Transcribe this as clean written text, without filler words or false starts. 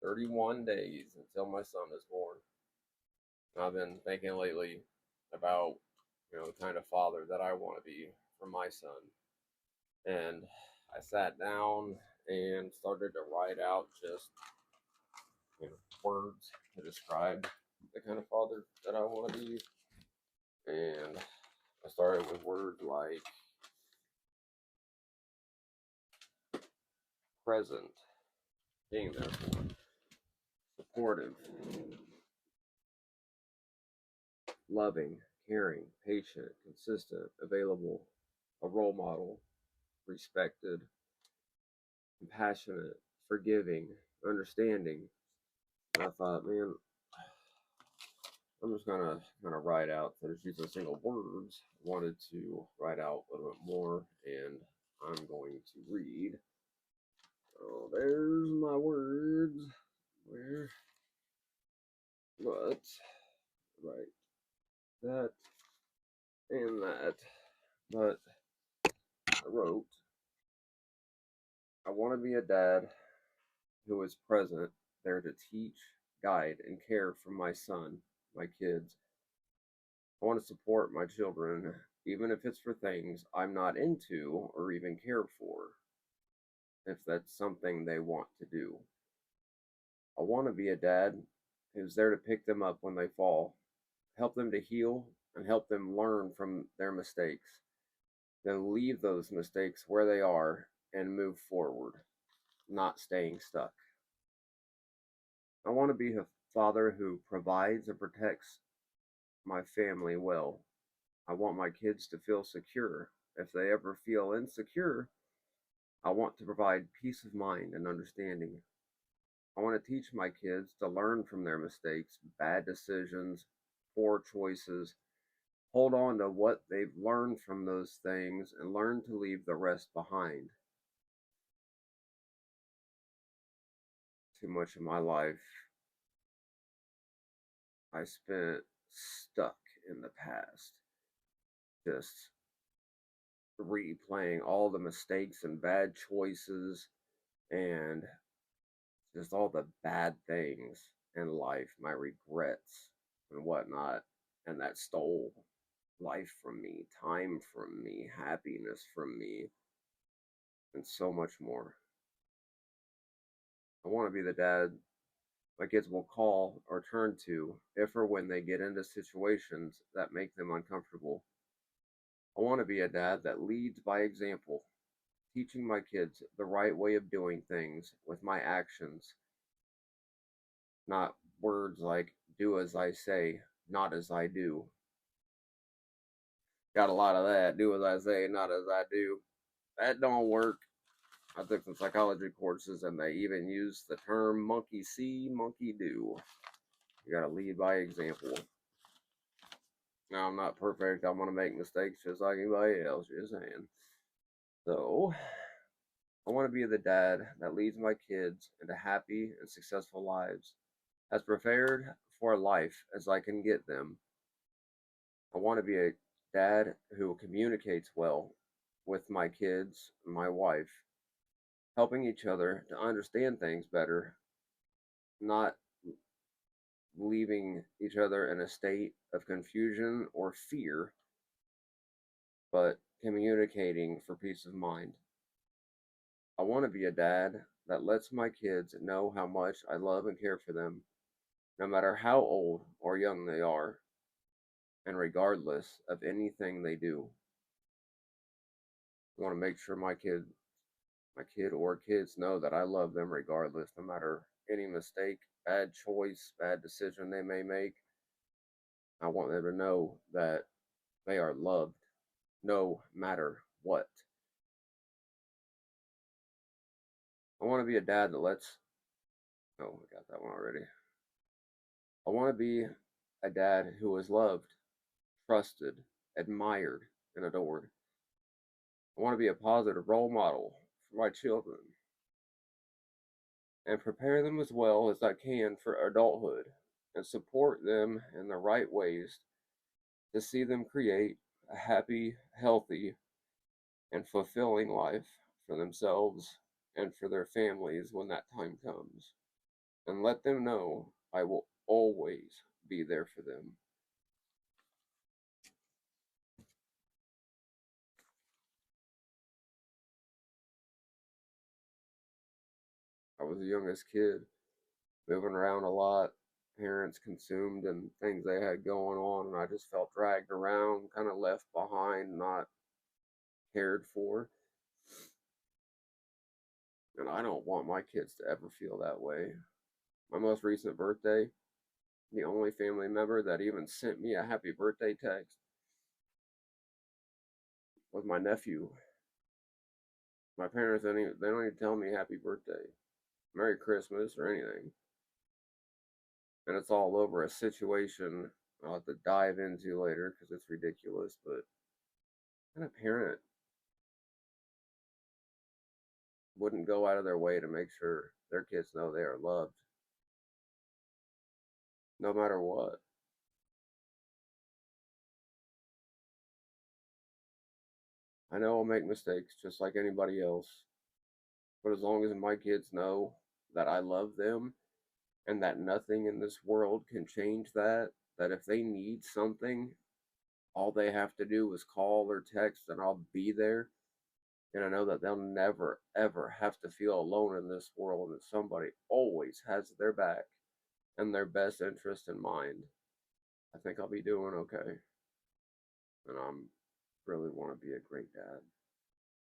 31 days until my son is born. I've been thinking lately about, the kind of father that I want to be for my son. And I sat down and started to write out just, words to describe the kind of father that I want to be. And I started with words like present, being there for, supportive, loving, caring, patient, consistent, available, a role model, respected, compassionate, forgiving, understanding. And I thought, man, I'm just gonna kind of write out that it's using single words. I wanted to write out a little bit more, and I'm going to read. Oh, there's my words. Where? But right, that and that. But I wrote, I want to be a dad who is present, there to teach, guide, and care for my son, my kids. I want to support my children, even if it's for things I'm not into or even care for, if that's something they want to do. I want to be a dad who's there to pick them up when they fall, help them to heal, and help them learn from their mistakes, then leave those mistakes where they are and move forward, not staying stuck. I want to be a father who provides and protects my family well. I want my kids to feel secure. If they ever feel insecure, I want to provide peace of mind and understanding. I want to teach my kids to learn from their mistakes, bad decisions, poor choices, hold on to what they've learned from those things, and learn to leave the rest behind. Too much of my life I spent stuck in the past, just replaying all the mistakes and bad choices and just all the bad things in life, my regrets and whatnot. And that stole life from me, time from me, happiness from me, and so much more. I want to be the dad my kids will call or turn to if or when they get into situations that make them uncomfortable. I want to be a dad that leads by example, teaching my kids the right way of doing things with my actions, not words like do as I say, not as I do. Got a lot of that, do as I say, not as I do. That don't work. I took some psychology courses and they even use the term monkey see, monkey do. You gotta lead by example. Now, I'm not perfect. I'm gonna make mistakes just like anybody else, just saying. So, I want to be the dad that leads my kids into happy and successful lives, as prepared for life as I can get them. I want to be a dad who communicates well with my kids and my wife, helping each other to understand things better, not leaving each other in a state of confusion or fear, but communicating for peace of mind. I want to be a dad that lets my kids know how much I love and care for them, no matter how old or young they are, and regardless of anything they do. I want to make sure my kid or kids know that I love them regardless, no matter any mistake, bad choice, bad decision they may make. I want them to know that they are loved no matter what. I want to be a dad that lets, oh, I got that one already. I want to be a dad who is loved, trusted, admired, and adored. I want to be a positive role model for my children and prepare them as well as I can for adulthood and support them in the right ways to see them create a happy, healthy, and fulfilling life for themselves and for their families when that time comes. and let them know I will always be there for them. I was the youngest kid, moving around a lot, parents consumed in things they had going on, and I just felt dragged around, kind of left behind, not cared for. And I don't want my kids to ever feel that way. My most recent birthday, the only family member that even sent me a happy birthday text was my nephew. My parents they don't even tell me happy birthday, Merry Christmas, or anything. And it's all over a situation I'll have to dive into later because it's ridiculous. But kind of parent wouldn't go out of their way to make sure their kids know they are loved, no matter what. I know I'll make mistakes just like anybody else, but as long as my kids know that I love them and that nothing in this world can change that, that if they need something, all they have to do is call or text and I'll be there. And I know that they'll never, ever have to feel alone in this world and that somebody always has their back and their best interest in mind. I think I'll be doing okay. And I'm really want to be a great dad.